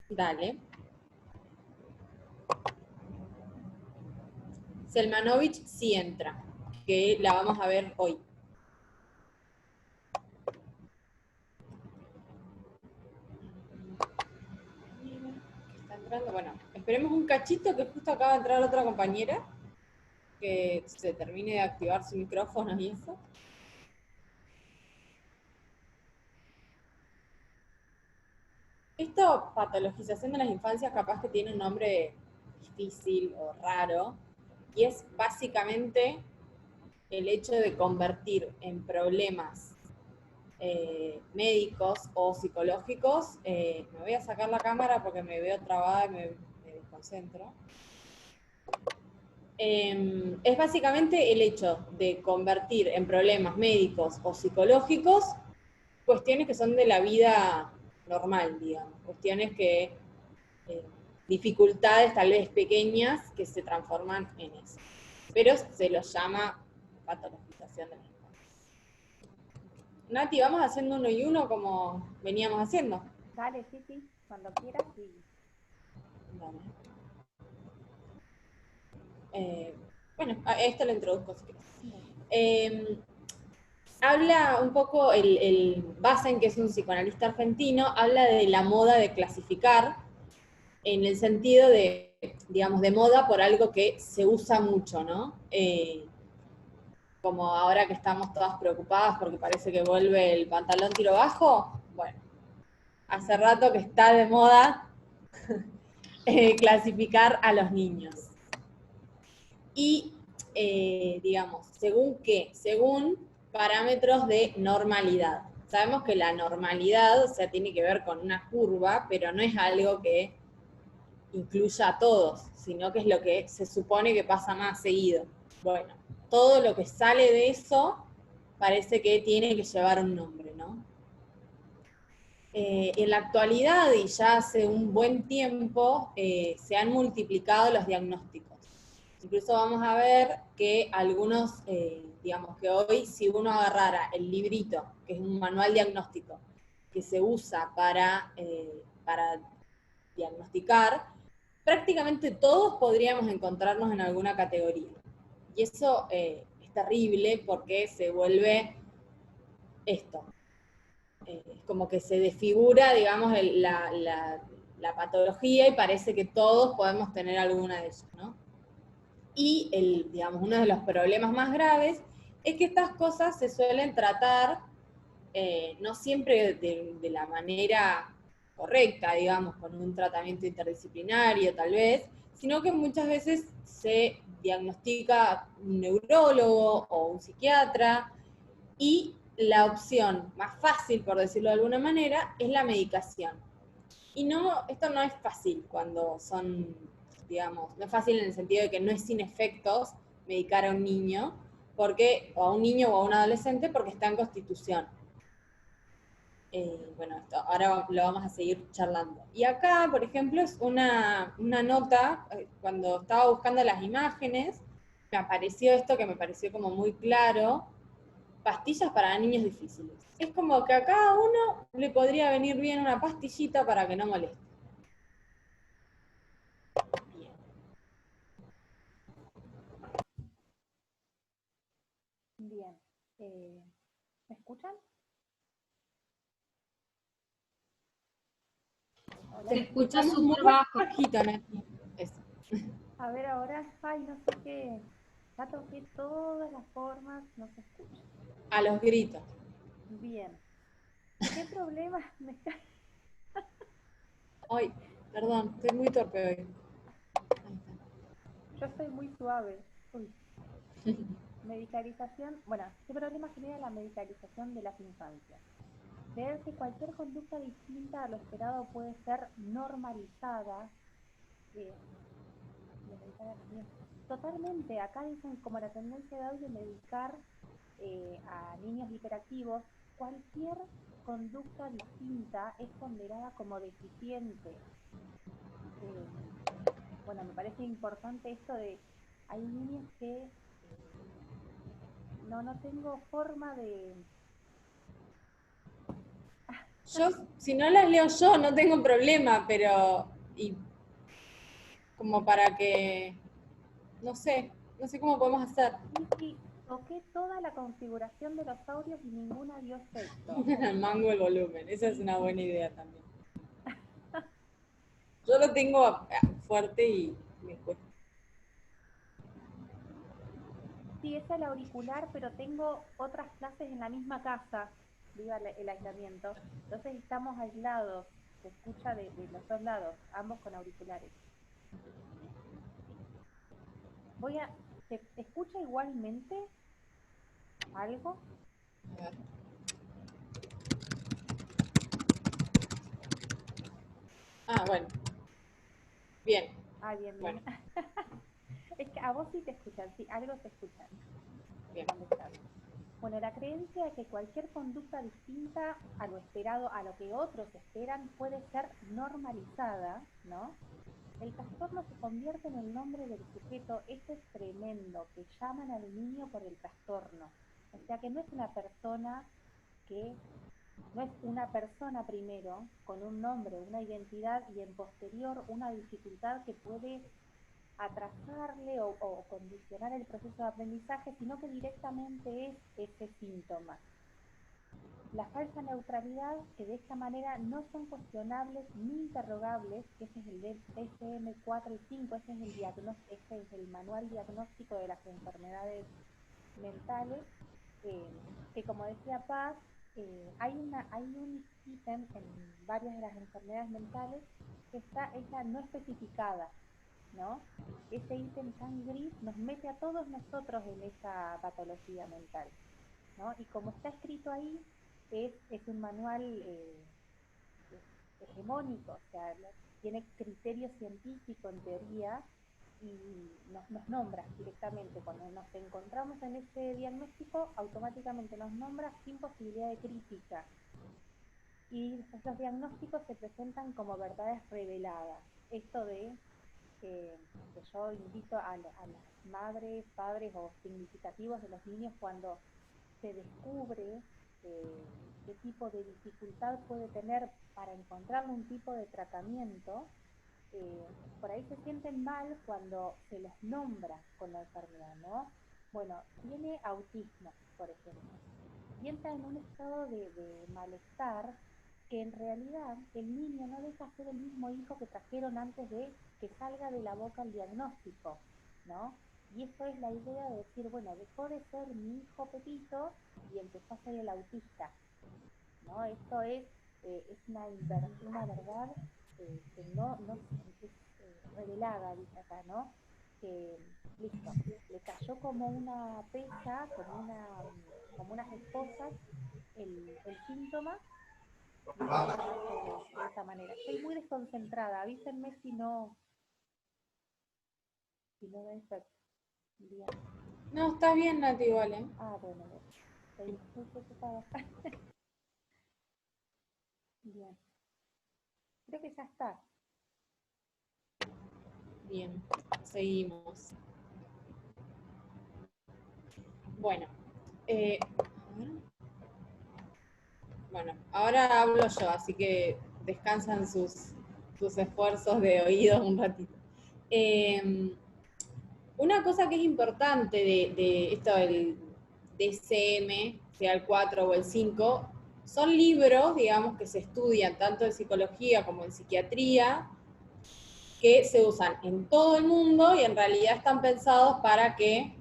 Dale. Selmanovich sí entra, que la vamos a ver hoy. Está entrando, bueno, esperemos un cachito que justo acaba de entrar otra compañera, que se termine de activar su micrófono y eso. Esto, patologización de las infancias, capaz que tiene un nombre difícil o raro, y es básicamente el hecho de convertir en problemas médicos o psicológicos. Me voy a sacar la cámara porque me veo trabada y me desconcentro. Es básicamente el hecho de convertir en problemas médicos o psicológicos cuestiones que son de la vida normal, digamos, cuestiones que, eh, dificultades tal vez pequeñas que se transforman en eso. Pero se los llama patologización de la infancia. Nati, vamos haciendo uno y uno como veníamos haciendo. Dale, sí, sí, cuando quieras, sí. Dale. Bueno, a esto lo introduzco si quieres. Eh, Habla un poco, el Bassen, que es un psicoanalista argentino, habla de la moda de clasificar en el sentido de, digamos, de moda por algo que se usa mucho, ¿no? Como ahora que estamos todas preocupadas porque parece que vuelve el pantalón tiro bajo, bueno, hace rato que está de moda clasificar a los niños. Y, digamos, ¿según qué? Según parámetros de normalidad. Sabemos que la normalidad, o sea, tiene que ver con una curva, pero no es algo que incluya a todos, sino que es lo que se supone que pasa más seguido. Bueno, todo lo que sale de eso parece que tiene que llevar un nombre, ¿no? En la actualidad y ya hace un buen tiempo se han multiplicado los diagnósticos. Incluso vamos a ver que algunos, digamos que hoy si uno agarrara el librito, que es un manual diagnóstico, que se usa para diagnosticar, prácticamente todos podríamos encontrarnos en alguna categoría. Y eso es terrible porque se vuelve esto, como que se desfigura, digamos, la patología y parece que todos podemos tener alguna de ellas, ¿no? Y digamos, uno de los problemas más graves es que estas cosas se suelen tratar no siempre de la manera correcta, digamos, con un tratamiento interdisciplinario tal vez, sino que muchas veces se diagnostica un neurólogo o un psiquiatra y la opción más fácil, por decirlo de alguna manera, es la medicación. Y no, esto no es fácil cuando son, digamos, no es fácil en el sentido de que no es sin efectos medicar a un niño, porque, o a un niño o a un adolescente, porque está en constitución. Bueno, esto, ahora lo vamos a seguir charlando. Y acá, por ejemplo, es una nota, cuando estaba buscando las imágenes, me apareció esto que me pareció como muy claro, pastillas para niños difíciles. Es como que a cada uno le podría venir bien una pastillita para que no moleste. Bien. Bien. ¿Me escuchan? Te Hola. Escucha escuchamos muy súper bajo. bajito, Nati. Eso. A ver ahora, ay, no sé qué. Ya toqué todas las formas, no se escucha. A los gritos. Bien. ¿Qué problema me está? Ay, perdón, estoy muy torpe hoy. Ahí Yo soy muy suave. Uy. Medicalización. Bueno, ¿qué problema genera la medicalización de las infancias? Creer que cualquier conducta distinta a lo esperado puede ser normalizada. eh, de medicar a los niños. Totalmente, acá dicen como la tendencia de hoy de medicar a niños hiperactivos, cualquier conducta distinta es ponderada como deficiente. Eh, bueno, me parece importante esto de, hay niños que no tengo forma de, Yo, si no las leo yo, no tengo problema, pero como para que, no sé cómo podemos hacer. Sí, toqué toda la configuración de los audios y ninguna dio efecto. Al mango el volumen, esa es una buena idea también. Yo lo tengo fuerte y me cuesta. Sí, es el auricular, pero tengo otras clases en la misma casa, viva el aislamiento. Entonces estamos aislados, se escucha de los dos lados, ambos con auriculares. ¿Se escucha igualmente algo? A ver. Bueno. Bien. Ah, bien, bien. Bueno, Es que a vos sí te escuchan, sí, algo se escucha. bien. Bueno, la creencia de que cualquier conducta distinta a lo esperado, a lo que otros esperan, puede ser normalizada, ¿no? El trastorno se convierte en el nombre del sujeto, esto es tremendo, que llaman al niño por el trastorno. O sea que no es una persona que, no es una persona primero, con un nombre, una identidad, y en posterior una dificultad que puede atrasarle o condicionar el proceso de aprendizaje, sino que directamente es ese síntoma. La falsa neutralidad, que de esta manera no son cuestionables ni interrogables, que ese es el DSM-4 y 5, ese es el manual diagnóstico de las enfermedades mentales, que como decía Paz, hay un ítem en varias de las enfermedades mentales que es la no especificada, ¿no? Ese ítem tan gris nos mete a todos nosotros en esa patología mental, ¿no? Y como está escrito ahí, es un manual hegemónico, o sea, tiene criterio científico en teoría y nos nombra directamente. Cuando nos encontramos en ese diagnóstico, automáticamente nos nombra sin posibilidad de crítica. Y esos diagnósticos se presentan como verdades reveladas. Esto de que yo invito a las madres, padres o significativos de los niños cuando se descubre qué tipo de dificultad puede tener para encontrarle un tipo de tratamiento, por ahí se sienten mal cuando se los nombra con la enfermedad, ¿no? Bueno, tiene autismo, por ejemplo, y entra en un estado de malestar que en realidad el niño no deja de ser el mismo hijo que trajeron antes de que salga de la boca el diagnóstico, ¿no? Y esto es la idea de decir, bueno, dejó de ser mi hijo Pepito y empezó a ser el autista, ¿no? Esto es una verdad que no es revelada, dice acá, ¿no? Que, listo, le cayó como una pesa, como unas esposas el síntoma y empezó a verse de esa manera. Estoy muy desconcentrada, avísenme si no ven bien. No, está bien, Nati, igual, ¿eh? Ah, bueno, estoy muy preocupada. Bien, creo que ya está. Bien, seguimos. Bueno, bueno, ahora hablo yo, así que descansan sus esfuerzos de oídos un ratito. Una cosa que es importante de esto del DSM, sea el 4 o el 5, son libros, digamos, que se estudian tanto en psicología como en psiquiatría, que se usan en todo el mundo y en realidad están pensados para que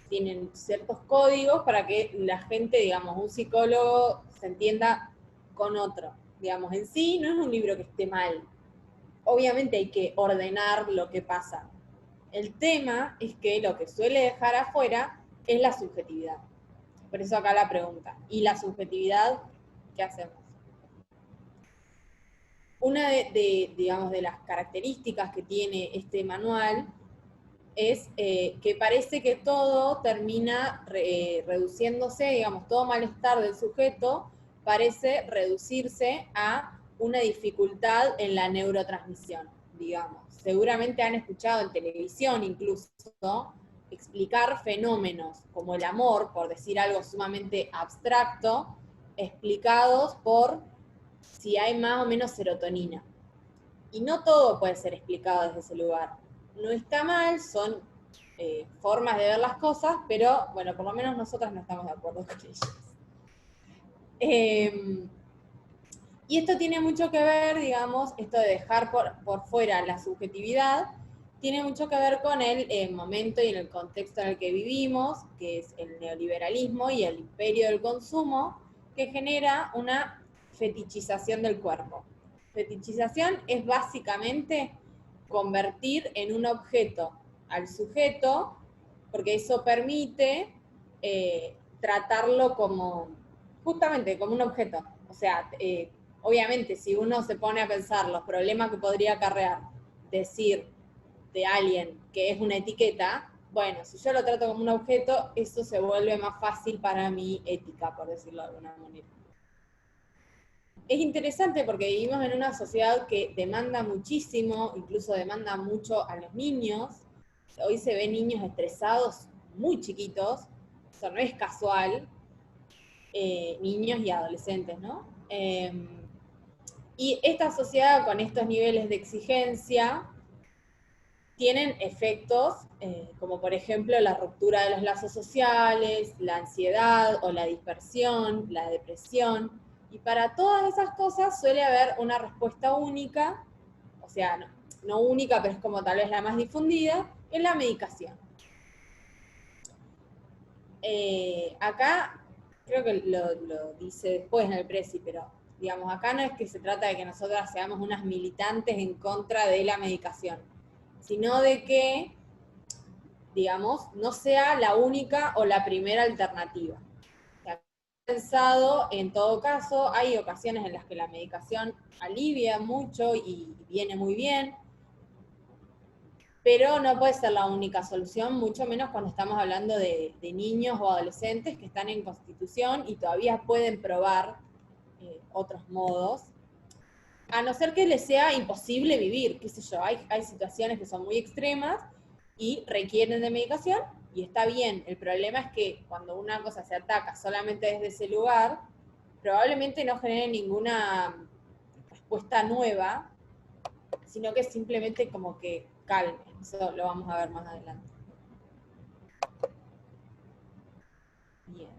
tienen ciertos códigos para que la gente, digamos, un psicólogo se entienda con otro. Digamos, en sí no es un libro que esté mal. Obviamente hay que ordenar lo que pasa. El tema es que lo que suele dejar afuera es la subjetividad. Por eso acá la pregunta. ¿Y la subjetividad qué hacemos? Una digamos, de las características que tiene este manual es que parece que todo termina reduciéndose, digamos, todo malestar del sujeto parece reducirse a una dificultad en la neurotransmisión, digamos. Seguramente han escuchado en televisión incluso explicar fenómenos como el amor, por decir algo sumamente abstracto, explicados por si hay más o menos serotonina. Y no todo puede ser explicado desde ese lugar. No está mal, son formas de ver las cosas, pero bueno, por lo menos nosotras no estamos de acuerdo con ellas. Y esto tiene mucho que ver, digamos, esto de dejar por fuera la subjetividad, tiene mucho que ver con el momento y en el contexto en el que vivimos, que es el neoliberalismo y el imperio del consumo, que genera una fetichización del cuerpo. Fetichización es básicamente convertir en un objeto al sujeto, porque eso permite tratarlo como, justamente, como un objeto. O sea, obviamente, si uno se pone a pensar los problemas que podría acarrear decir de alguien que es una etiqueta, bueno, si yo lo trato como un objeto, eso se vuelve más fácil para mi ética, por decirlo de alguna manera. Es interesante porque vivimos en una sociedad que demanda muchísimo, incluso demanda mucho a los niños. Hoy se ven niños estresados muy chiquitos, eso no es casual, niños y adolescentes, ¿no? Y esta sociedad con estos niveles de exigencia tienen efectos como por ejemplo la ruptura de los lazos sociales, la ansiedad o la dispersión, la depresión. Y para todas esas cosas suele haber una respuesta única, o sea, no única, pero es como tal vez la más difundida, en la medicación. Acá creo que lo dice después en el Prezi, pero digamos, acá no es que se trata de que nosotras seamos unas militantes en contra de la medicación, sino de que, digamos, no sea la única o la primera alternativa. O sea, pensado, en todo caso, hay ocasiones en las que la medicación alivia mucho y viene muy bien, pero no puede ser la única solución, mucho menos cuando estamos hablando de niños o adolescentes que están en constitución y todavía pueden probar otros modos, a no ser que les sea imposible vivir, qué sé yo, hay situaciones que son muy extremas y requieren de medicación y está bien. El problema es que cuando una cosa se ataca solamente desde ese lugar, probablemente no genere ninguna respuesta nueva, sino que simplemente como que calme. Eso lo vamos a ver más adelante. Bien.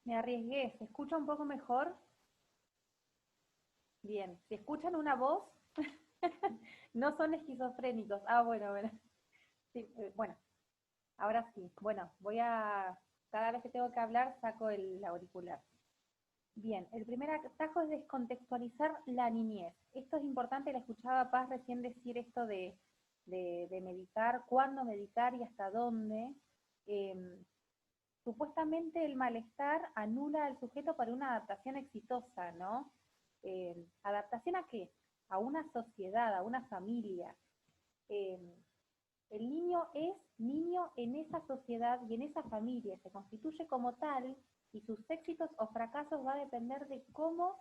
Me arriesgué, ¿se escucha un poco mejor? Bien, si escuchan una voz, no son esquizofrénicos. Ah, bueno, bueno. Sí, bueno, ahora sí. Bueno, cada vez que tengo que hablar, saco el auricular. Bien, el primer atajo es descontextualizar la niñez. Esto es importante, le escuchaba a Paz recién decir esto de medicar, cuándo medicar y hasta dónde. Eh, Supuestamente el malestar anula al sujeto para una adaptación exitosa, ¿no? ¿Adaptación a qué? A una sociedad, a una familia. Eh, el niño es niño en esa sociedad y en esa familia, se constituye como tal y sus éxitos o fracasos va a depender de cómo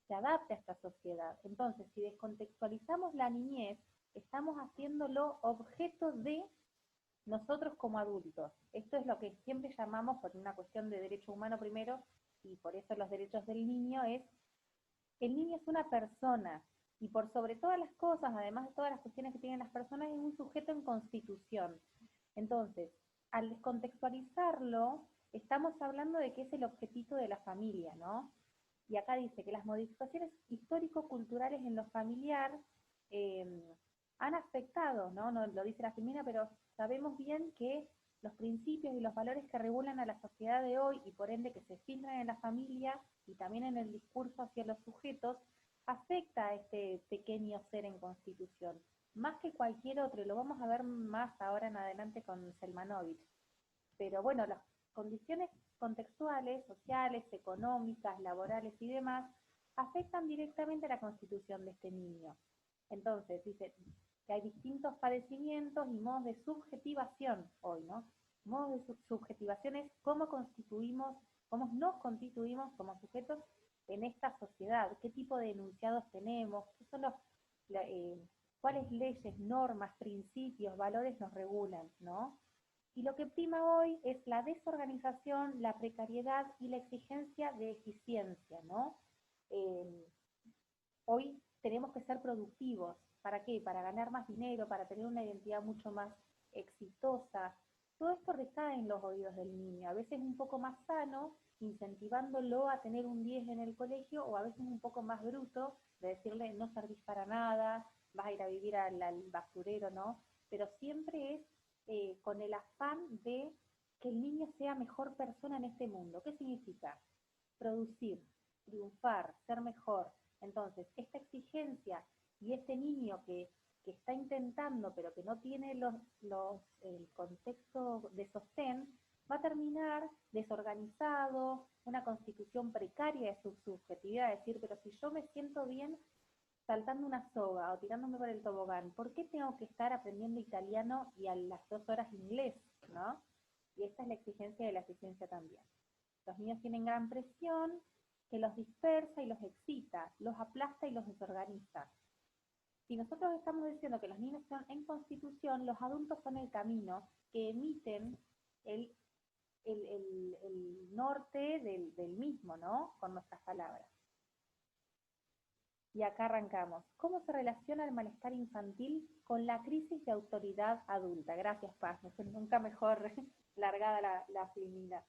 se adapte a esta sociedad. Entonces, si descontextualizamos la niñez, estamos haciéndolo objeto de nosotros como adultos. Esto es lo que siempre llamamos, por una cuestión de derecho humano primero, y por eso los derechos del niño, el niño es una persona, y por sobre todas las cosas, además de todas las cuestiones que tienen las personas, es un sujeto en constitución. Entonces, al descontextualizarlo, estamos hablando de que es el objetito de la familia, ¿no? Y acá dice que las modificaciones histórico-culturales en lo familiar eh, han afectado, ¿no? No lo dice la femina, pero sabemos bien que los principios y los valores que regulan a la sociedad de hoy y por ende que se filtran en la familia y también en el discurso hacia los sujetos, afecta a este pequeño ser en constitución, más que cualquier otro, y lo vamos a ver más ahora en adelante con Selmanovich. Pero bueno, las condiciones contextuales, sociales, económicas, laborales y demás, afectan directamente a la constitución de este niño. Entonces, dice que hay distintos padecimientos y modos de subjetivación hoy, ¿no? Modos de subjetivación es cómo constituimos, cómo nos constituimos como sujetos en esta sociedad, qué tipo de enunciados tenemos, qué son cuáles leyes, normas, principios, valores nos regulan, ¿no? Y lo que prima hoy es la desorganización, la precariedad y la exigencia de eficiencia, ¿no? Eh, Hoy tenemos que ser productivos. ¿Para qué? Para ganar más dinero, para tener una identidad mucho más exitosa. Todo esto recae en los oídos del niño. A veces un poco más sano, incentivándolo a tener un 10 en el colegio, o a veces un poco más bruto, de decirle no servís para nada, vas a ir a vivir al basurero, ¿no? Pero siempre es con el afán de que el niño sea mejor persona en este mundo. ¿Qué significa? Producir, triunfar, ser mejor. Entonces, esta exigencia y este niño que está intentando, pero que no tiene el contexto de sostén, va a terminar desorganizado, una constitución precaria de su subjetividad, es decir, pero si yo me siento bien saltando una soga o tirándome por el tobogán, ¿por qué tengo que estar aprendiendo italiano y a las 2 horas inglés? ¿No? Y esta es la exigencia de la eficiencia también. Los niños tienen gran presión que los dispersa y los excita, los aplasta y los desorganiza. Si nosotros estamos diciendo que los niños son en constitución, los adultos son el camino que emiten el, el norte del mismo, ¿no? Con nuestras palabras. Y acá arrancamos. ¿Cómo se relaciona el malestar infantil con la crisis de autoridad adulta? Gracias, Paz. Nunca mejor largada la filmina.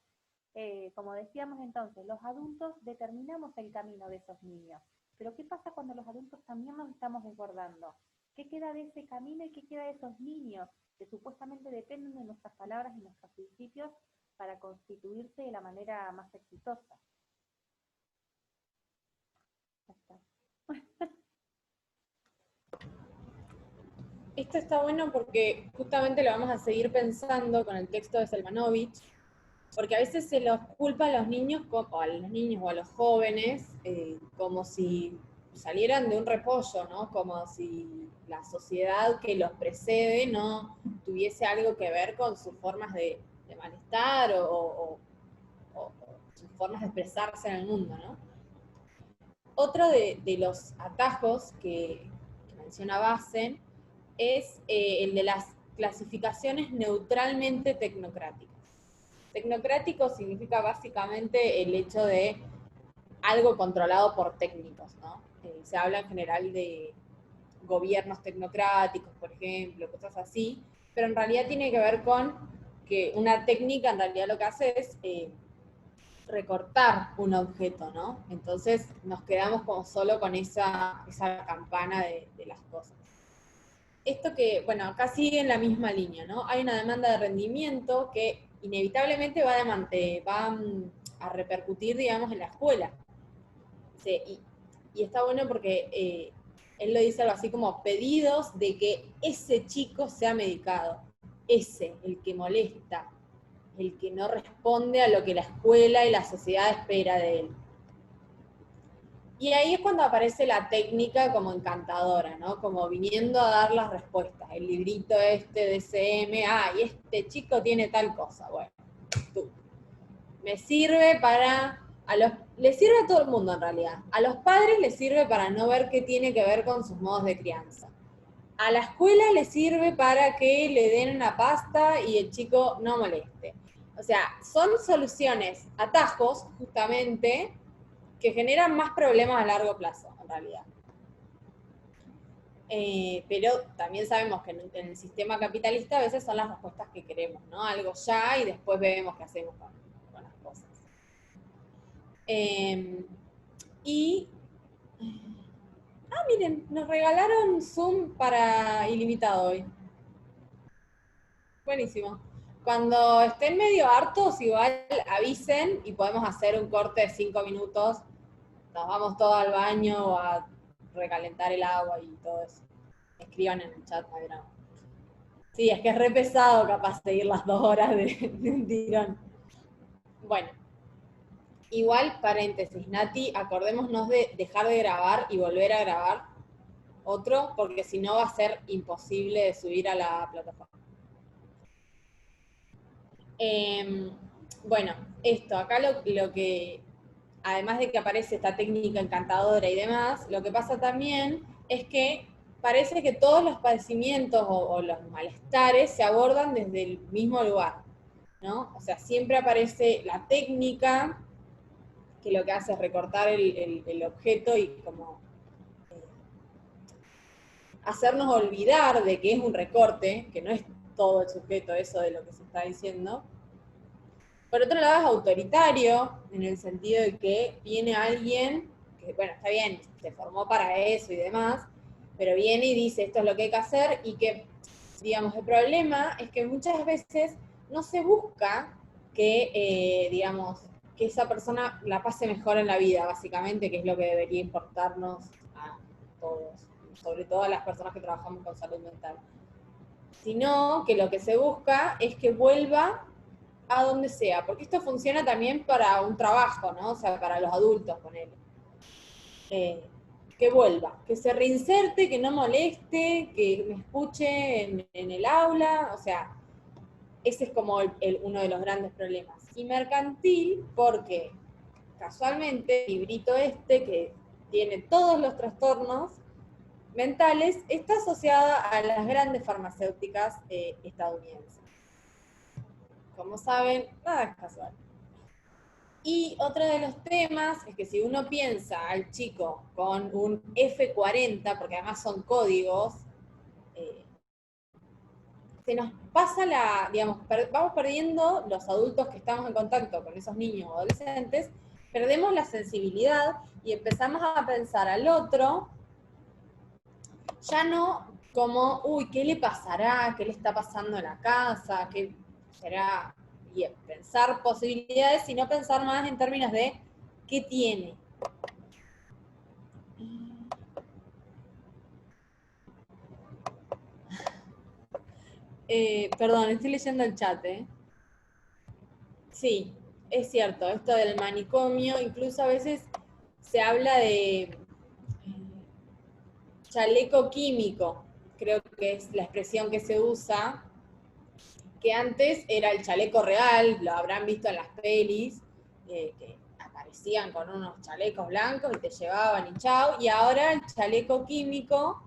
Como decíamos entonces, los adultos determinamos el camino de esos niños. Pero ¿qué pasa cuando los adultos también nos estamos desbordando? ¿Qué queda de ese camino y qué queda de esos niños que supuestamente dependen de nuestras palabras y nuestros principios para constituirse de la manera más exitosa? Ya está. Esto está bueno porque justamente lo vamos a seguir pensando con el texto de Selmanovich, porque a veces se los culpa a los niños, o a los niños o a los jóvenes, como si salieran de un repollo, ¿no? Como si la sociedad que los precede no tuviese algo que ver con sus formas de malestar o sus formas de expresarse en el mundo, ¿no? Otro de los atajos que menciona Bassen es el de las clasificaciones neutralmente tecnocráticas. Tecnocrático significa básicamente el hecho de algo controlado por técnicos, ¿no? Se habla en general de gobiernos tecnocráticos, por ejemplo, cosas así, pero en realidad tiene que ver con que una técnica en realidad lo que hace es recortar un objeto, ¿no? Entonces nos quedamos como solo con esa campana de las cosas. Esto que, bueno, acá sigue en la misma línea, ¿no? Hay una demanda de rendimiento que inevitablemente va a repercutir, digamos, en la escuela. Sí, y está bueno porque él lo dice algo así como pedidos de que ese chico sea medicado, ese, el que molesta, el que no responde a lo que la escuela y la sociedad espera de él. Y ahí es cuando aparece la técnica como encantadora, ¿no? Como viniendo a dar las respuestas. El librito este de CM, y este chico tiene tal cosa. Bueno, tú. Me sirve le sirve a todo el mundo en realidad. A los padres les sirve para no ver qué tiene que ver con sus modos de crianza. A la escuela les sirve para que le den una pasta y el chico no moleste. O sea, son soluciones, atajos, justamente, que generan más problemas a largo plazo, en realidad. Pero también sabemos que en el sistema capitalista a veces son las respuestas que queremos, ¿no? Algo ya y después vemos qué hacemos con las cosas. Miren, nos regalaron Zoom para ilimitado hoy. Buenísimo. Cuando estén medio hartos, igual avisen y podemos hacer un corte de 5 minutos. Nos vamos todos al baño o a recalentar el agua y todo eso. Escriban en el chat, Adrián. Sí, es que es re pesado capaz seguir las 2 horas de un tirón. Bueno. Igual, paréntesis, Nati, acordémonos de dejar de grabar y volver a grabar otro, porque si no va a ser imposible de subir a la plataforma. Bueno, esto, acá lo que, además de que aparece esta técnica encantadora y demás, lo que pasa también es que parece que todos los padecimientos o los malestares se abordan desde el mismo lugar, ¿no? O sea, siempre aparece la técnica, que lo que hace es recortar el objeto y como hacernos olvidar de que es un recorte, que no es todo el sujeto eso de lo que se está diciendo. Por otro lado es autoritario, en el sentido de que viene alguien, que bueno, está bien, se formó para eso y demás, pero viene y dice esto es lo que hay que hacer, y que, digamos, el problema es que muchas veces no se busca que, digamos, que esa persona la pase mejor en la vida, básicamente, que es lo que debería importarnos a todos, sobre todo a las personas que trabajamos con salud mental. Sino que lo que se busca es que vuelva a donde sea, porque esto funciona también para un trabajo, ¿no? O sea, para los adultos, ponele. Que vuelva, que se reinserte, que no moleste, que me escuche en el aula, o sea, ese es como uno de los grandes problemas. Y mercantil, porque casualmente el librito este, que tiene todos los trastornos mentales, está asociada a las grandes farmacéuticas estadounidenses. Como saben, nada es casual. Y otro de los temas es que si uno piensa al chico con un F40, porque además son códigos, se nos pasa digamos, vamos perdiendo los adultos que estamos en contacto con esos niños o adolescentes, perdemos la sensibilidad y empezamos a pensar al otro, ya no como, uy, ¿qué le pasará? ¿Qué le está pasando en la casa? ¿Qué será? Y pensar posibilidades, sino pensar más en términos de qué tiene. Perdón, estoy leyendo el chat, ¿eh? Sí, es cierto, esto del manicomio, incluso a veces se habla de chaleco químico, creo que es la expresión que se usa, que antes era el chaleco real, lo habrán visto en las pelis, que aparecían con unos chalecos blancos y te llevaban y chau, y ahora el chaleco químico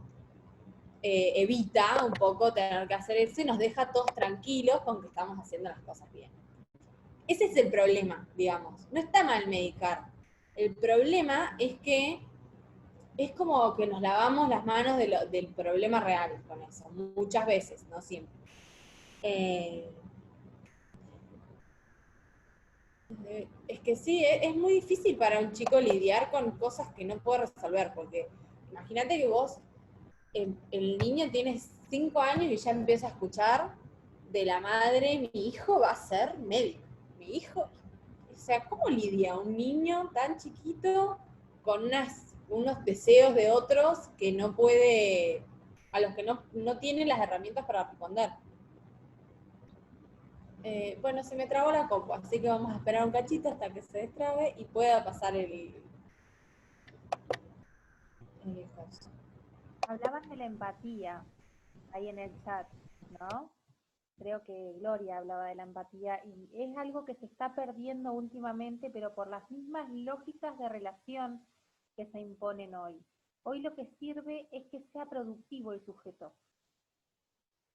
evita un poco tener que hacer eso y nos deja todos tranquilos con que estamos haciendo las cosas bien. Ese es el problema, digamos. No está mal medicar. El problema es que es como que nos lavamos las manos del problema real con eso, muchas veces, no siempre. Es que sí, es muy difícil para un chico lidiar con cosas que no puede resolver, porque imagínate que vos, el niño tiene 5 años y ya empieza a escuchar de la madre, mi hijo va a ser médico, mi hijo, o sea, ¿cómo lidia un niño tan chiquito con unos deseos de otros que no puede, a los que no tiene las herramientas para responder? Bueno, se me trabó la compu, así que vamos a esperar un cachito hasta que se destrabe y pueda pasar el coso. Hablaban de la empatía ahí en el chat, ¿no? Creo que Gloria hablaba de la empatía y es algo que se está perdiendo últimamente, pero por las mismas lógicas de relación que se imponen hoy. Hoy lo que sirve es que sea productivo el sujeto.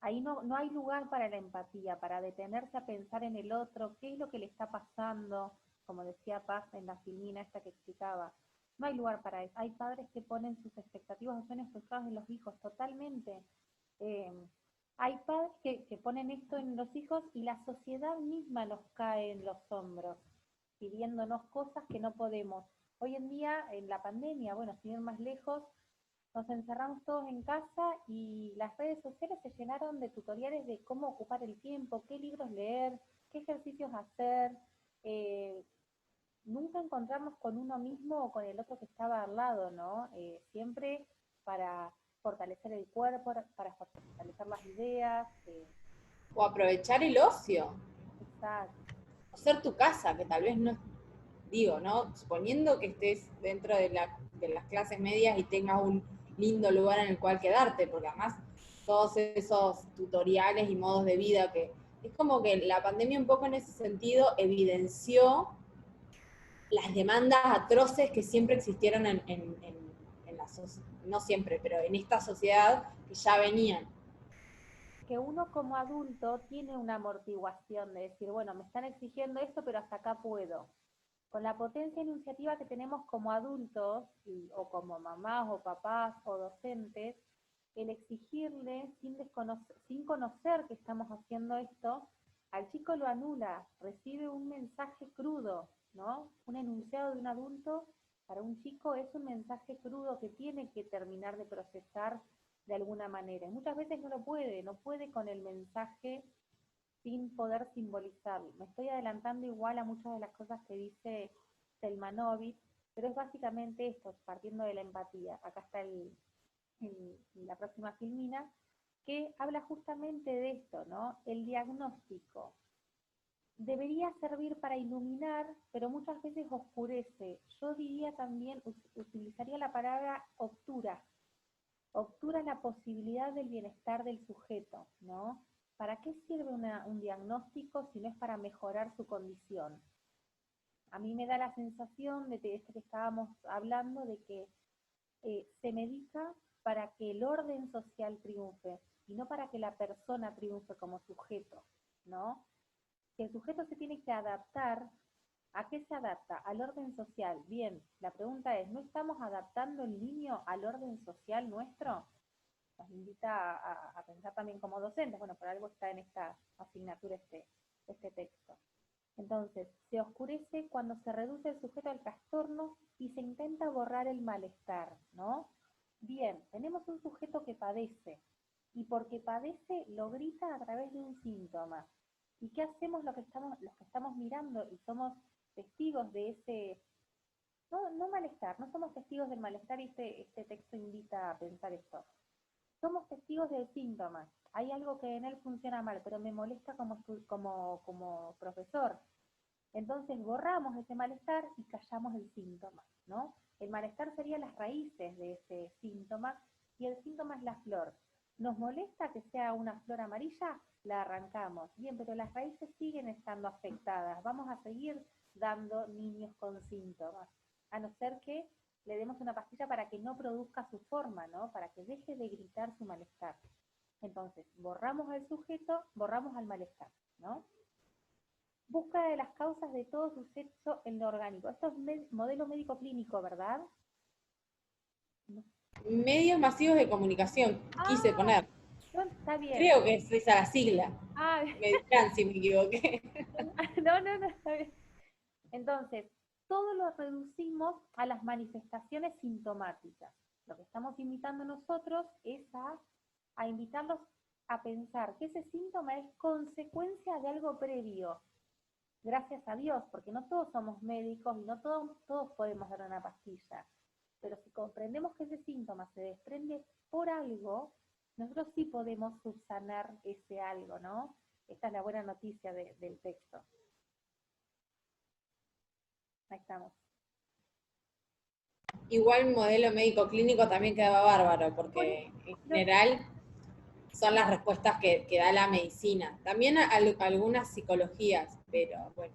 Ahí no hay lugar para la empatía, para detenerse a pensar en el otro, qué es lo que le está pasando, como decía Paz en la filmina esta que explicaba. No hay lugar para eso. Hay padres que ponen sus expectativas o sueños frustrados en los hijos, totalmente. Eh, Hay padres que ponen esto en los hijos y la sociedad misma nos cae en los hombros, pidiéndonos cosas que no podemos. Hoy en día, en la pandemia, bueno, sin ir más lejos, nos encerramos todos en casa y las redes sociales se llenaron de tutoriales de cómo ocupar el tiempo, qué libros leer, qué ejercicios hacer. Eh, Nunca encontramos con uno mismo o con el otro que estaba al lado, ¿no? Siempre para fortalecer el cuerpo, para fortalecer las ideas. O aprovechar el ocio, Exacto. o ser tu casa, que tal vez no, digo, ¿no? Suponiendo que estés dentro de las clases medias y tengas un lindo lugar en el cual quedarte, porque además todos esos tutoriales y modos de vida que es como que la pandemia un poco en ese sentido evidenció las demandas atroces que siempre existieron en la no siempre, pero en esta sociedad que ya venían. Que uno como adulto tiene una amortiguación de decir, bueno, me están exigiendo esto, pero hasta acá puedo. Con la potencia iniciativa que tenemos como adultos, o como mamás o papás o docentes, el exigirle sin conocer que estamos haciendo esto, al chico lo anula, recibe un mensaje crudo, ¿no? Un enunciado de un adulto para un chico es un mensaje crudo que tiene que terminar de procesar de alguna manera. Y muchas veces no puede con el mensaje sin poder simbolizarlo. Me estoy adelantando igual a muchas de las cosas que dice Selmanovic, pero es básicamente esto, partiendo de la empatía. Acá está la próxima filmina, que habla justamente de esto, ¿no? El diagnóstico debería servir para iluminar, pero muchas veces oscurece. Yo diría también, utilizaría la palabra obtura. Obtura la posibilidad del bienestar del sujeto, ¿no? ¿Para qué sirve un diagnóstico si no es para mejorar su condición? A mí me da la sensación de esto que estábamos hablando, de que se medica para que el orden social triunfe y no para que la persona triunfe como sujeto, ¿no? Que el sujeto se tiene que adaptar. ¿A qué se adapta? Al orden social. Bien, la pregunta es, ¿no estamos adaptando el niño al orden social nuestro? Nos invita a pensar también como docentes. Bueno, por algo está en esta asignatura este texto. Entonces, se oscurece cuando se reduce el sujeto al trastorno y se intenta borrar el malestar, ¿no? Bien, tenemos un sujeto que padece, y porque padece lo grita a través de un síntoma. ¿Y qué hacemos los que estamos mirando y somos testigos de ese, no malestar, no somos testigos del malestar, y este texto invita a pensar esto? Somos testigos del síntoma. Hay algo que en él funciona mal, pero me molesta como profesor. Entonces borramos ese malestar y callamos el síntoma, ¿no? El malestar sería las raíces de ese síntoma, y el síntoma es la flor. ¿Nos molesta que sea una flor amarilla? La arrancamos. Bien, pero las raíces siguen estando afectadas. Vamos a seguir dando niños con síntomas, a no ser que le demos una pastilla para que no produzca su forma, ¿no? Para que deje de gritar su malestar. Entonces, borramos al sujeto, borramos al malestar, ¿no? Búsqueda de las causas de todo suceso en lo orgánico. Esto es modelo médico clínico, ¿verdad? No. Medios masivos de comunicación, quise poner. No, está bien. Creo que es esa la sigla. Ah, Me dirán si me equivoqué. no, está bien. Entonces, todo lo reducimos a las manifestaciones sintomáticas. Lo que estamos invitando nosotros es a invitarlos a pensar que ese síntoma es consecuencia de algo previo. Gracias a Dios, porque no todos somos médicos y no todos podemos dar una pastilla. Pero si comprendemos que ese síntoma se desprende por algo, nosotros sí podemos subsanar ese algo, ¿no? Esta es la buena noticia del texto. Ahí estamos. Igual modelo médico clínico también quedaba bárbaro, porque en general son las respuestas que da la medicina. También algunas psicologías, pero bueno.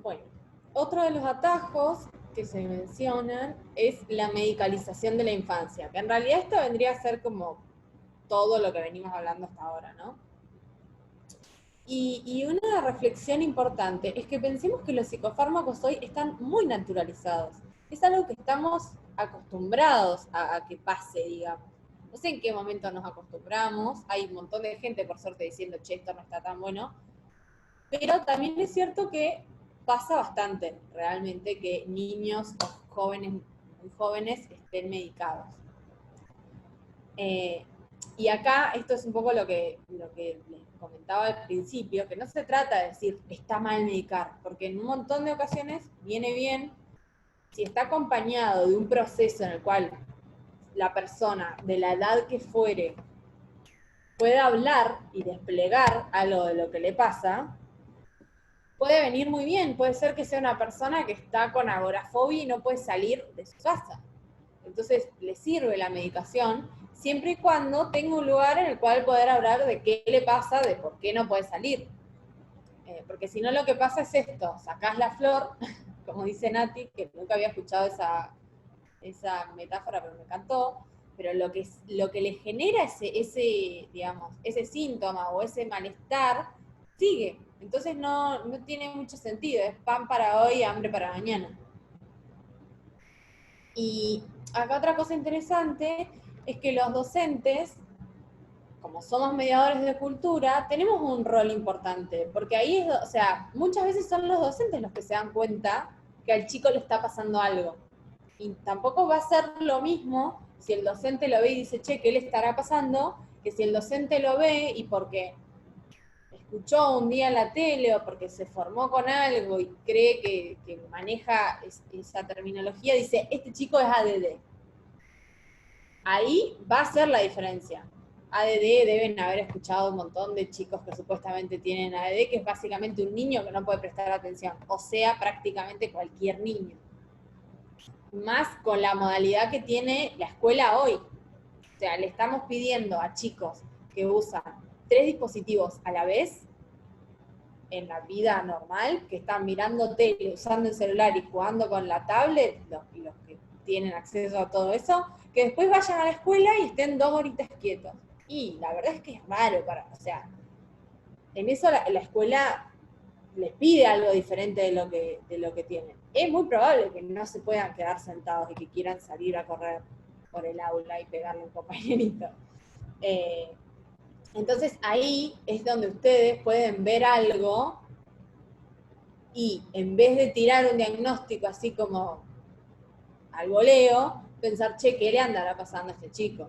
Bueno, otro de los atajos que se mencionan es la medicalización de la infancia, que en realidad esto vendría a ser como todo lo que venimos hablando hasta ahora, ¿no? Y una reflexión importante es que pensemos que los psicofármacos hoy están muy naturalizados. Es algo que estamos acostumbrados a que pase, digamos. No sé en qué momento nos acostumbramos, hay un montón de gente, por suerte, diciendo, che, esto no está tan bueno, pero también es cierto que pasa bastante, realmente, que niños o jóvenes, muy jóvenes, estén medicados. Y acá, esto es un poco lo que les comentaba al principio, que no se trata de decir, está mal medicar, porque en un montón de ocasiones viene bien, si está acompañado de un proceso en el cual la persona, de la edad que fuere, pueda hablar y desplegar algo de lo que le pasa, puede venir muy bien. Puede ser que sea una persona que está con agorafobia y no puede salir de su casa. Entonces, le sirve la medicación, siempre y cuando tenga un lugar en el cual poder hablar de qué le pasa, de por qué no puede salir. Porque si no, lo que pasa es esto, sacás la flor como dice Nati, que nunca había escuchado esa metáfora, pero me encantó, pero lo que le genera digamos, ese síntoma o ese malestar, sigue. Entonces no tiene mucho sentido, es pan para hoy, hambre para mañana. Y acá otra cosa interesante es que los docentes, como somos mediadores de cultura, tenemos un rol importante, porque ahí es, o sea, muchas veces son los docentes los que se dan cuenta que al chico le está pasando algo. Y tampoco va a ser lo mismo si el docente lo ve y dice, che, ¿qué le estará pasando? Que si el docente lo ve y porque escuchó un día en la tele o porque se formó con algo y cree que maneja esa terminología, dice, este chico es ADD. Ahí va a ser la diferencia. ADD deben haber escuchado un montón de chicos que supuestamente tienen ADD, que es básicamente un niño que no puede prestar atención, o sea, prácticamente cualquier niño. Más con la modalidad que tiene la escuela hoy. O sea, le estamos pidiendo a chicos que usan 3 dispositivos a la vez en la vida normal, que están mirando tele, usando el celular y jugando con la tablet, los que tienen acceso a todo eso, que después vayan a la escuela y estén 2 horitas quietos. Y la verdad es que es raro, o sea, en eso la escuela les pide algo diferente de lo que tienen. Es muy probable que no se puedan quedar sentados y que quieran salir a correr por el aula y pegarle un compañerito. Entonces ahí es donde ustedes pueden ver algo y en vez de tirar un diagnóstico así como al voleo, pensar, che, ¿qué le andará pasando a este chico?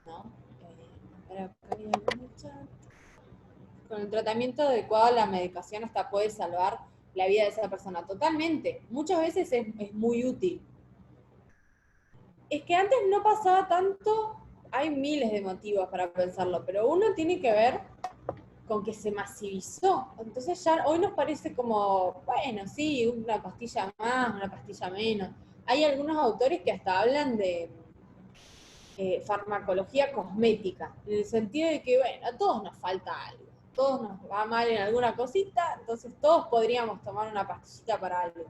¿No? Con el tratamiento adecuado, la medicación hasta puede salvar la vida de esa persona. Totalmente. Muchas veces es muy útil. Es que antes no pasaba tanto, hay miles de motivos para pensarlo, pero uno tiene que ver con que se masivizó. Entonces ya hoy nos parece como, bueno, sí, una pastilla más, una pastilla menos. Hay algunos autores que hasta hablan de farmacología cosmética, en el sentido de que, bueno, a todos nos falta algo, todos nos va mal en alguna cosita, entonces todos podríamos tomar una pastillita para algo.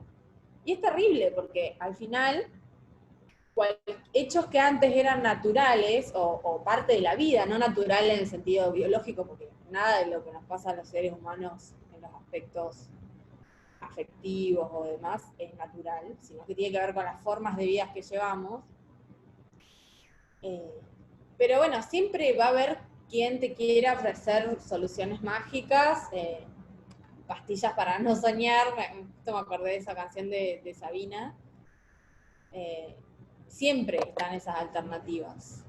Y es terrible porque al final hechos que antes eran naturales o parte de la vida, no natural en el sentido biológico, porque nada de lo que nos pasa a los seres humanos en los aspectos afectivos o demás es natural, sino que tiene que ver con las formas de vida que llevamos. Pero bueno, siempre va a haber quien te quiera ofrecer soluciones mágicas, pastillas para no soñar, me acordé de esa canción de Sabina. Siempre están esas alternativas.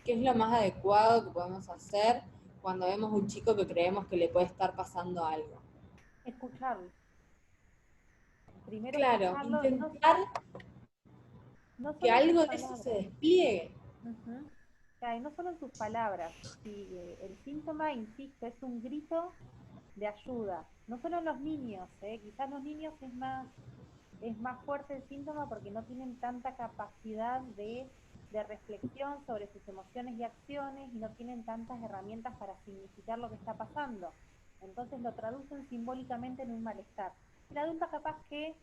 ¿Qué es lo más adecuado que podemos hacer cuando vemos un chico que creemos que le puede estar pasando algo? Escucharlo. Primero Claro, escucharlo, intentar no que solo en sus algo de eso se palabras. despliegue. Uh-huh. O sea, y no solo en sus palabras. Si el síntoma, insisto, es un grito de ayuda. No solo en los niños, quizás los niños es más fuerte el síntoma porque no tienen tanta capacidad de reflexión sobre sus emociones y acciones y no tienen tantas herramientas para significar lo que está pasando. Entonces lo traducen simbólicamente en un malestar. El adulto capaz que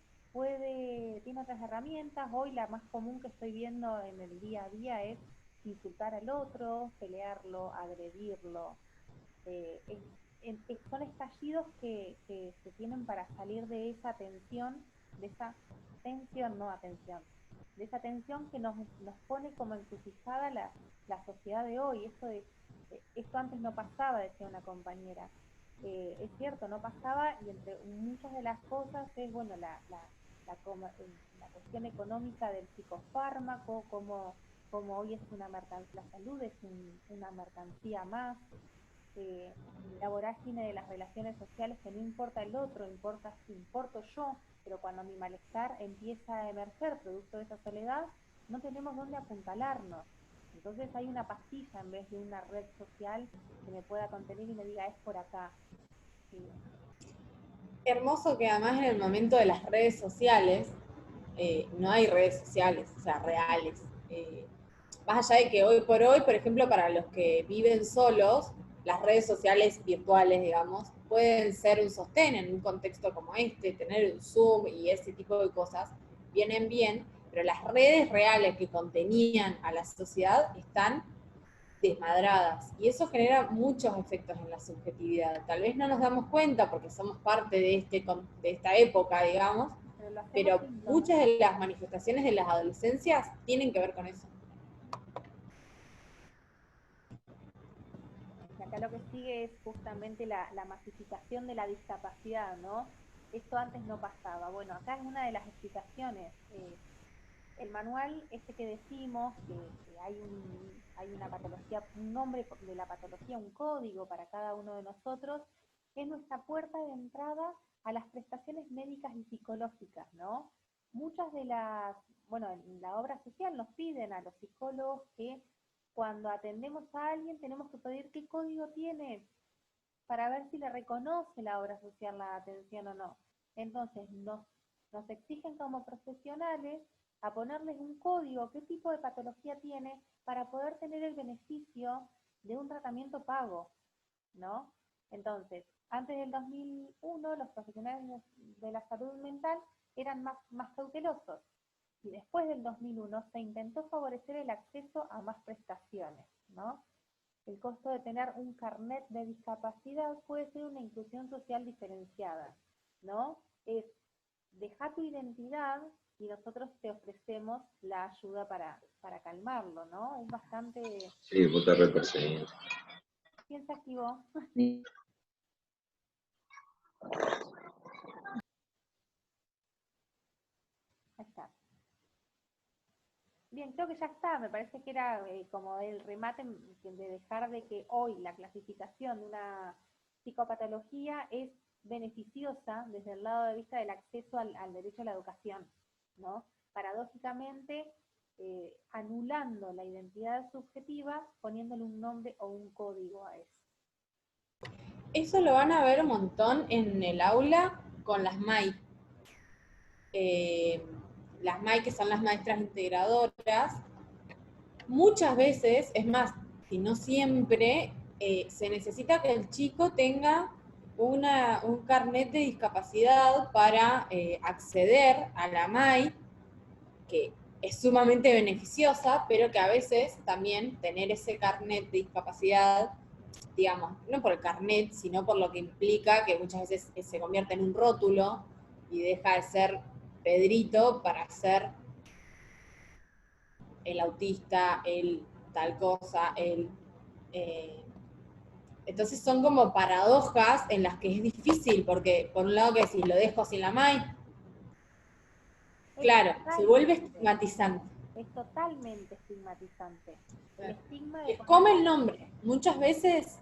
tiene otras herramientas. Hoy la más común que estoy viendo en el día a día es insultar al otro, pelearlo, agredirlo. Son estallidos que se tienen para salir de esa tensión, de esa tensión, no atención, de esa tensión que nos pone como encrucijada la sociedad de hoy. Esto antes no pasaba, decía una compañera. Es cierto, no pasaba, y entre muchas de las cosas es, bueno, la cuestión económica del psicofármaco, como hoy es una mercancía, la salud es una mercancía más, la vorágine de las relaciones sociales, que no importa el otro, importo yo, pero cuando mi malestar empieza a emerger producto de esa soledad, no tenemos dónde apuntalarnos. Entonces hay una pastilla en vez de una red social que me pueda contener y me diga, es por acá. Sí. Hermoso que además en el momento de las redes sociales, no hay redes sociales, o sea, reales. Más allá de que hoy por ejemplo, para los que viven solos, las redes sociales virtuales, digamos, pueden ser un sostén en un contexto como este, tener un Zoom y ese tipo de cosas, vienen bien, pero las redes reales que contenían a la sociedad están desmadradas, y eso genera muchos efectos en la subjetividad. Tal vez no nos damos cuenta porque somos parte de esta época, digamos, pero muchas de las manifestaciones de las adolescencias tienen que ver con eso. Acá lo que sigue es justamente la masificación de la discapacidad, ¿no? Esto antes no pasaba. Bueno, acá es una de las explicaciones. El manual este que decimos, que hay una patología, un nombre de la patología, un código para cada uno de nosotros, es nuestra puerta de entrada a las prestaciones médicas y psicológicas, ¿no? Muchas de bueno, en la obra social nos piden a los psicólogos que cuando atendemos a alguien tenemos que pedir qué código tiene para ver si le reconoce la obra social la atención o no. Entonces nos exigen como profesionales a ponerles un código, qué tipo de patología tiene, para poder tener el beneficio de un tratamiento pago, ¿no? Entonces, antes del 2001, los profesionales de la salud mental eran más cautelosos, y después del 2001 se intentó favorecer el acceso a más prestaciones, ¿no? El costo de tener un carnet de discapacidad puede ser una inclusión social diferenciada, ¿no? Es dejar tu identidad y nosotros te ofrecemos la ayuda para calmarlo, ¿no? Es bastante... Sí, vos te reperseguís. ¿Quién se activó? Ahí está. Bien, creo que ya está. Me parece que era como el remate de dejar de que hoy la clasificación de una psicopatología es beneficiosa desde el lado de vista del acceso al derecho a la educación, ¿no? Paradójicamente, anulando la identidad subjetiva, poniéndole un nombre o un código a eso. Eso lo van a ver un montón en el aula con las MAI. Las MAI, que son las maestras integradoras, muchas veces, es más, si no siempre, se necesita que el chico tenga un carnet de discapacidad para acceder a la MAI, que es sumamente beneficiosa, pero que a veces también tener ese carnet de discapacidad, digamos, no por el carnet, sino por lo que implica que muchas veces se convierte en un rótulo y deja de ser Pedrito para ser el autista, el tal cosa, entonces son como paradojas en las que es difícil, porque por un lado que si lo dejo sin la MAI, claro, se vuelve estigmatizante. Es totalmente estigmatizante. El estigma de Les come el nombre, muchas veces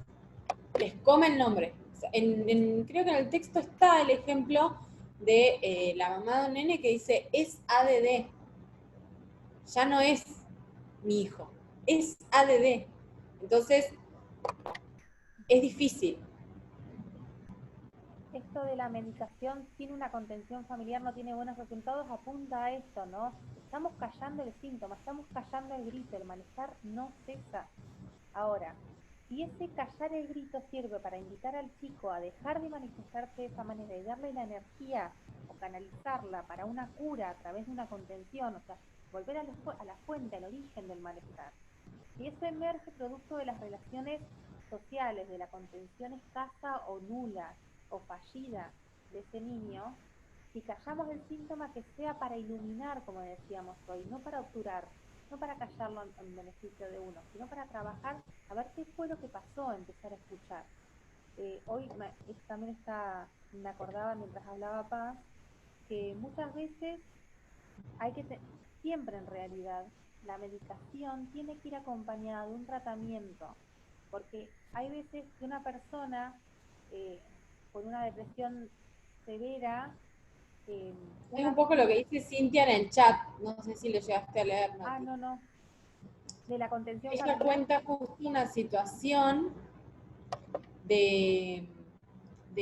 les come el nombre. Creo que en el texto está el ejemplo de la mamá de un nene que dice, es ADD, ya no es mi hijo, es ADD. Entonces, es difícil. Esto de la medicación sin una contención familiar no tiene buenos resultados, apunta a esto, ¿no? Estamos callando el síntoma, estamos callando el grito, el malestar no cesa. Ahora, si ese callar el grito sirve para invitar al chico a dejar de manifestarse de esa manera y darle la energía o canalizarla para una cura a través de una contención, o sea, volver a la fuente, al origen del malestar, si eso emerge producto de las relaciones sociales, de la contención escasa o nula o fallida de ese niño, si callamos el síntoma, que sea para iluminar, como decíamos hoy, no para obturar, no para callarlo en beneficio de uno, sino para trabajar a ver qué fue lo que pasó, empezar a escuchar. Hoy también me acordaba mientras hablaba Paz, que muchas veces siempre en realidad, la medicación tiene que ir acompañada de un tratamiento, porque hay veces que una persona con una depresión severa... Es un poco lo que dice Cintia en el chat, no sé si lo llegaste a leer. No. De la contención Ella familiar. cuenta justo una situación de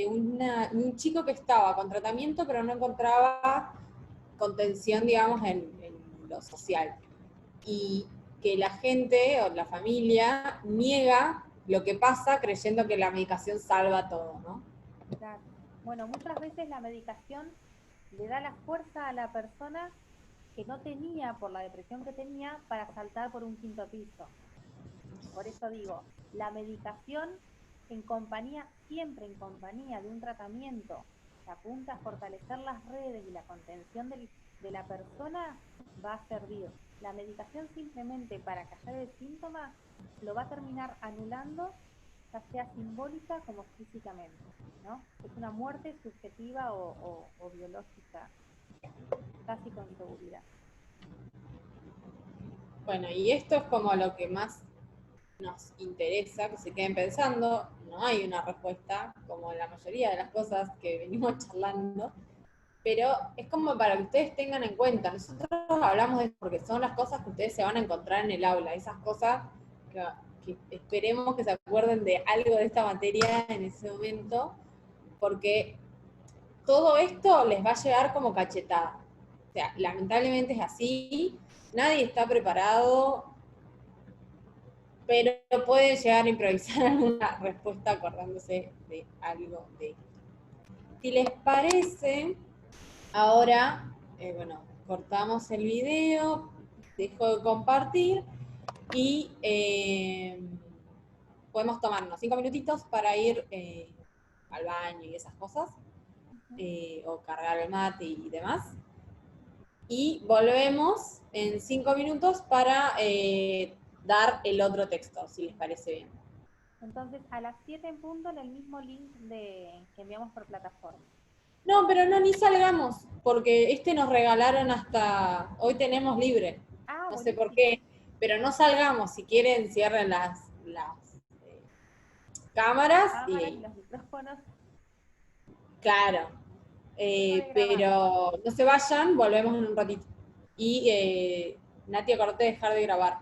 un chico que estaba con tratamiento, pero no encontraba contención, digamos, en lo social. Y que la gente o la familia niega lo que pasa creyendo que la medicación salva todo, ¿no? Bueno, muchas veces la medicación le da la fuerza a la persona que no tenía, por la depresión que tenía, para saltar por un quinto piso. Por eso digo, la medicación en compañía, siempre en compañía de un tratamiento que apunta a fortalecer las redes y la contención de la persona, va a servir. La medicación simplemente para callar el síntoma lo va a terminar anulando, ya sea simbólica como físicamente, ¿no? Es una muerte subjetiva o biológica, casi con seguridad. Bueno, y esto es como lo que más nos interesa, que se queden pensando. No hay una respuesta, como en la mayoría de las cosas que venimos charlando, pero es como para que ustedes tengan en cuenta. Nosotros hablamos de esto porque son las cosas que ustedes se van a encontrar en el aula, esas cosas que esperemos que se acuerden de algo de esta materia en ese momento, porque todo esto les va a llegar como cachetada. O sea, lamentablemente es así, nadie está preparado, pero pueden llegar a improvisar alguna respuesta acordándose de algo de esto. Si les parece, ahora, bueno, cortamos el video, dejo de compartir y podemos tomarnos 5 minutitos para ir al baño y esas cosas, o cargar el mate y demás. Y volvemos en 5 minutos para dar el otro texto, si les parece bien. Entonces, a las 7 en punto en el mismo link que enviamos por plataforma. No, pero no, ni salgamos, porque este nos regalaron hasta, hoy tenemos libre, Ah, no sé por buenísimo. qué, pero no salgamos, si quieren cierren las cámaras Cámaras y y los micrófonos. claro, Dejo de grabar. pero no se vayan, volvemos en un ratito. Y Nati, acordate de dejar de grabar.